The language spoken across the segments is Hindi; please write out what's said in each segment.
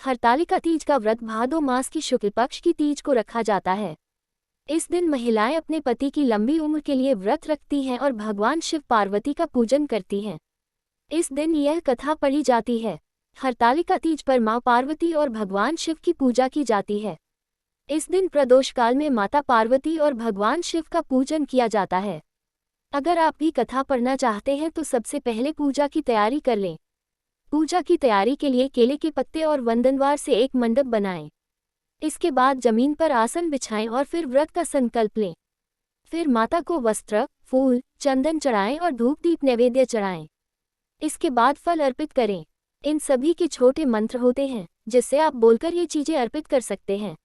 हरतालिका तीज का व्रत भादो मास की शुक्ल पक्ष की तीज को रखा जाता है। इस दिन महिलाएं अपने पति की लंबी उम्र के लिए व्रत रखती हैं और भगवान शिव पार्वती का पूजन करती हैं। इस दिन यह कथा पढ़ी जाती है। हरतालिका तीज पर मां पार्वती और भगवान शिव की पूजा की जाती है। इस दिन प्रदोष काल में माता पार्वती और भगवान शिव का पूजन किया जाता है। अगर आप भी कथा पढ़ना चाहते हैं तो सबसे पहले पूजा की तैयारी कर लें। पूजा की तैयारी के लिए केले के पत्ते और वंदनवार से एक मंडप बनाएं। इसके बाद जमीन पर आसन बिछाएं और फिर व्रत का संकल्प लें। फिर माता को वस्त्र, फूल, चंदन चढ़ाएं और धूप दीप नैवेद्य चढ़ाएं। इसके बाद फल अर्पित करें। इन सभी के छोटे मंत्र होते हैं जिससे आप बोलकर ये चीजें अर्पित कर सकते हैं।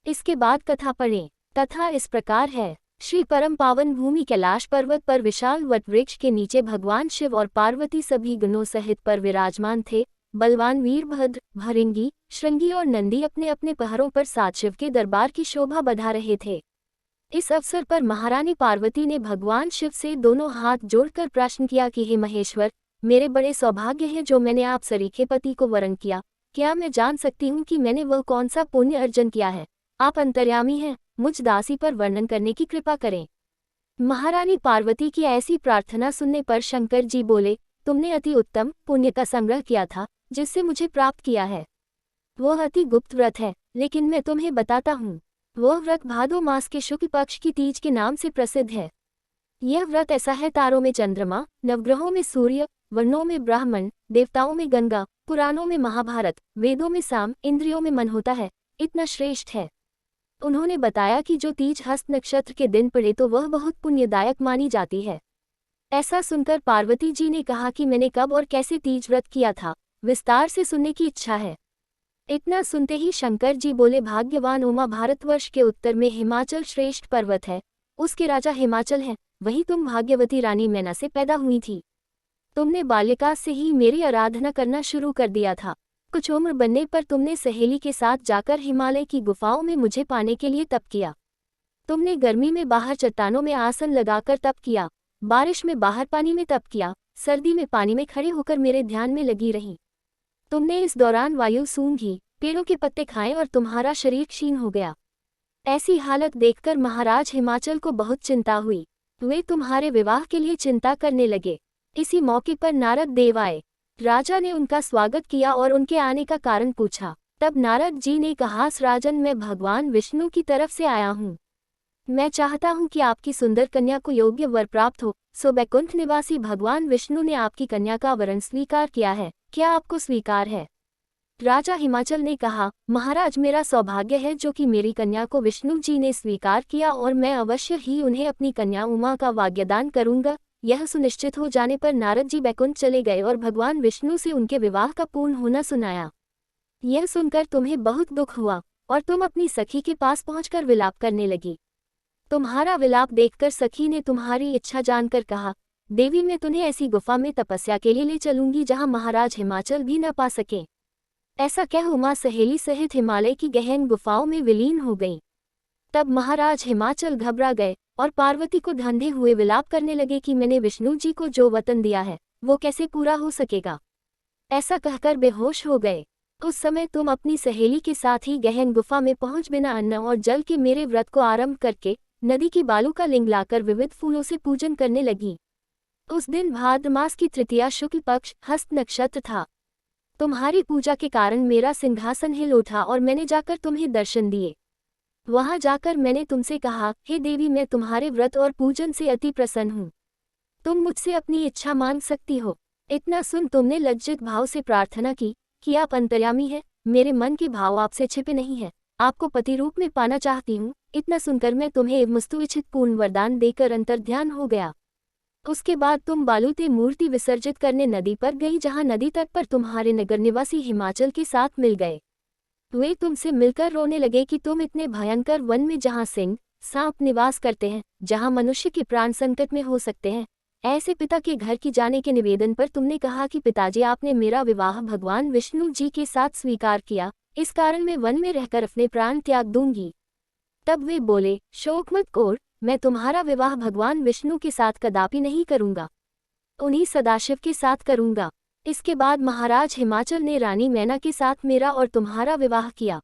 इसके बाद कथा पढ़ें। कथा इस प्रकार है। श्री परम पावन भूमि कैलाश पर्वत पर विशाल वट वृक्ष के नीचे भगवान शिव और पार्वती सभी गणों सहित पर विराजमान थे। बलवान वीरभद्र, भृंगी, श्रृंगी और नंदी अपने अपने पहरों पर साथ शिव के दरबार की शोभा बढ़ा रहे थे। इस अवसर पर महारानी पार्वती ने भगवान शिव से दोनों हाथ जोड़कर प्रश्न किया कि हे महेश्वर, मेरे बड़े सौभाग्य है जो मैंने आप सरीखे पति को वरण किया। क्या मैं जान सकती हूँ कि मैंने वह कौन सा पुण्य अर्जन किया है? आप अंतर्यामी हैं, मुझ दासी पर वर्णन करने की कृपा करें। महारानी पार्वती की ऐसी प्रार्थना सुनने पर शंकर जी बोले, तुमने अति उत्तम पुण्य का संग्रह किया था जिससे मुझे प्राप्त किया है। वह अति गुप्त व्रत है, लेकिन मैं तुम्हें बताता हूँ। वह व्रत भादो मास के शुक्ल पक्ष की तीज के नाम से प्रसिद्ध है। यह व्रत ऐसा है, तारों में चंद्रमा, नवग्रहों में सूर्य, वर्णों में ब्राह्मण, देवताओं में गंगा, पुराणों में महाभारत, वेदों में साम, इंद्रियों में मन होता है, इतना श्रेष्ठ है। उन्होंने बताया कि जो तीज हस्त नक्षत्र के दिन पड़े तो वह बहुत पुण्यदायक मानी जाती है। ऐसा सुनकर पार्वती जी ने कहा कि मैंने कब और कैसे तीज व्रत किया था, विस्तार से सुनने की इच्छा है। इतना सुनते ही शंकर जी बोले, भाग्यवान उमा, भारतवर्ष के उत्तर में हिमाचल श्रेष्ठ पर्वत है, उसके राजा हिमाचल हैं। वही तुम भाग्यवती रानी मैना से पैदा हुई थी। तुमने बाल्यकाल से ही मेरी आराधना करना शुरू कर दिया था। कुछ उम्र बनने पर तुमने सहेली के साथ जाकर हिमालय की गुफाओं में मुझे पाने के लिए तप किया। तुमने गर्मी में बाहर चट्टानों में आसन लगाकर तप किया, बारिश में बाहर पानी में तप किया, सर्दी में पानी में खड़े होकर मेरे ध्यान में लगी रही। तुमने इस दौरान वायु सूंघी, पेड़ों के पत्ते खाए और तुम्हारा शरीर क्षीण हो गया। ऐसी हालत देखकर महाराज हिमाचल को बहुत चिंता हुई। वे तुम्हारे विवाह के लिए चिंता करने लगे। इसी मौके पर नारद देव आए। राजा ने उनका स्वागत किया और उनके आने का कारण पूछा। तब नारद जी ने कहा, राजन, मैं भगवान विष्णु की तरफ से आया हूँ। मैं चाहता हूँ कि आपकी सुंदर कन्या को योग्य वर प्राप्त हो। सो वैकुंठ निवासी भगवान विष्णु ने आपकी कन्या का वरण स्वीकार किया है। क्या आपको स्वीकार है? राजा हिमाचल ने कहा, महाराज, मेरा सौभाग्य है जो कि मेरी कन्या को विष्णु जी ने स्वीकार किया और मैं अवश्य ही उन्हें अपनी कन्या उमा का वाग्यदान करूंगा। यह सुनिश्चित हो जाने पर नारद जी वैकुंठ चले गए और भगवान विष्णु से उनके विवाह का पूर्ण होना सुनाया। यह सुनकर तुम्हें बहुत दुख हुआ और तुम अपनी सखी के पास पहुंचकर विलाप करने लगी। तुम्हारा विलाप देखकर सखी ने तुम्हारी इच्छा जानकर कहा, देवी, मैं तुम्हें ऐसी गुफा में तपस्या के लिए ले चलूंगी जहां महाराज हिमाचल भी न पा सके। ऐसा कह उमा सहेली सहित हिमालय की गहन गुफाओं में विलीन हो गई। तब महाराज हिमाचल घबरा गए और पार्वती को ढंढे हुए विलाप करने लगे कि मैंने विष्णु जी को जो वतन दिया है वो कैसे पूरा हो सकेगा। ऐसा कहकर बेहोश हो गए। उस समय तुम अपनी सहेली के साथ ही गहन गुफा में पहुंच बिना अन्न और जल के मेरे व्रत को आरंभ करके नदी की बालू का लिंग लाकर विविध फूलों से पूजन करने लगी। उस दिन भाद्र मास की तृतीया शुक्ल पक्ष हस्त नक्षत्र था। तुम्हारी पूजा के कारण मेरा सिंहासन हिल उठा और मैंने जाकर तुम्हें दर्शन दिए। वहां जाकर मैंने तुमसे कहा, हे देवी, मैं तुम्हारे व्रत और पूजन से अति प्रसन्न हूँ। तुम मुझसे अपनी इच्छा मांग सकती हो। इतना सुन तुमने लज्जित भाव से प्रार्थना की कि आप अंतर्यामी हैं, मेरे मन के भाव आपसे छिपे नहीं हैं, आपको पति रूप में पाना चाहती हूँ। इतना सुनकर मैं तुम्हें वस्तुइच्छित पूर्ण वरदान देकर अंतर्ध्यान हो गया। उसके बाद तुम बालूते मूर्ति विसर्जित करने नदी पर गई, जहाँ नदी तट पर तुम्हारे नगर निवासी हिमाचल के साथ मिल गए। वे तुमसे मिलकर रोने लगे कि तुम इतने भयंकर वन में, जहाँ सिंह सांप निवास करते हैं, जहाँ मनुष्य के प्राण संकट में हो सकते हैं, ऐसे पिता के घर की जाने के निवेदन पर तुमने कहा कि पिताजी, आपने मेरा विवाह भगवान विष्णु जी के साथ स्वीकार किया, इस कारण मैं वन में रहकर अपने प्राण त्याग दूंगी। तब वे बोले, शोक मत कोर, मैं तुम्हारा विवाह भगवान विष्णु के साथ कदापि नहीं करूंगा, उन्हीं सदाशिव के साथ करूंगा। इसके बाद महाराज हिमाचल ने रानी मैना के साथ मेरा और तुम्हारा विवाह किया।